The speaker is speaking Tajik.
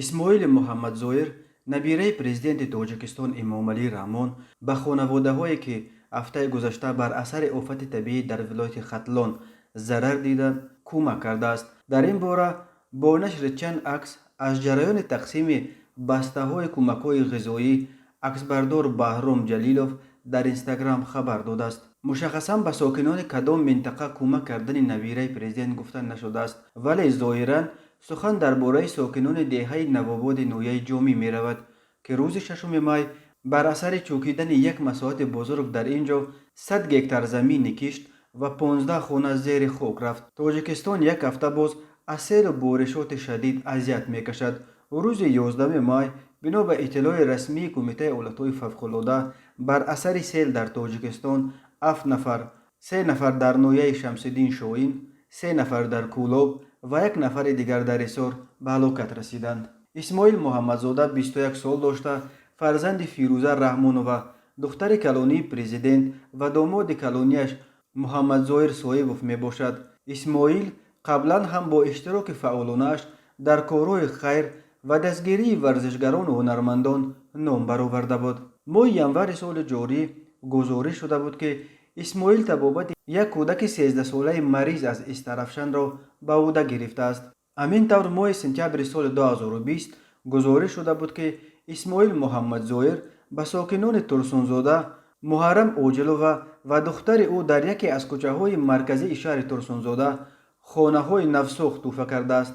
исмоил муҳаммадзоир набираи президенти тоҷикистон эмомалӣ раҳмон ба хонаводаҳое ки ҳафтаи гузашта бар асари офати табиӣ дар вилояти хатлон зарар дида кӯмак кардааст. Дар ин бора бо нашри чанд акс аз ҷараёни тақсими бастаҳои кӯмакҳои ғизоӣ аксбардор Баҳром Ҷалилов дар инстаграм хабар додааст. мушаххасан ба сокинони кадом минтақа кӯмак кардани набираи президент гуфта нашудааст, вале зоҳиран сухан дар бораи сокинони деҳаи Навободи ноҳияи Ҷомӣ меравад, ки рӯзи 6 май бар асари чӯкидани як масоҳати бузург дар ин ҷо 100 гектар замини кишт ва 15 хона зери хок рафт. Тоҷикистон як ҳафта боз аз селу боришоти шадид азият мекашад. рӯзи 11 май бино ба иттилои расмии Кумитаи ҳолатҳои фавқулода бар асари сел дар Тоҷикистон 7 нафар, 3 нафар дар ноҳияи Шамсиддин Шоҳин, 3 нафар дар Кӯлоб ва 1 нафари дигар дар Ҳисор ба ҳалокат расиданд. исмоил муҳаммадзода 21 сол дошта, фарзанди Фирӯза Раҳмонова, духтари калонии президент ва домоди калонияш Муҳаммадзоир Соевов мебошад. исмоил қаблан ҳам бо иштироки фаъолонааш дар корҳои хайр ва дастгирии варзишгарону ҳунармандон ном бароварда буд. моҳи январи соли ҷорӣ гузориш шуда буд, ки исмоил табобати як кӯдаки 13-солаи мариз аз истарафшанро ба ӯҳда гирифтааст. ҳамин тавр моҳи сентябри соли 2020 гузориш шуда буд, ки исмоил муҳаммадзоир ба сокинони Турсунзода Муҳаррам Оҷилова ва духтари ӯ дар яке аз кӯчаҳои марказии шаҳри Турсунзода хонаҳои навсохт тӯҳфа кардааст.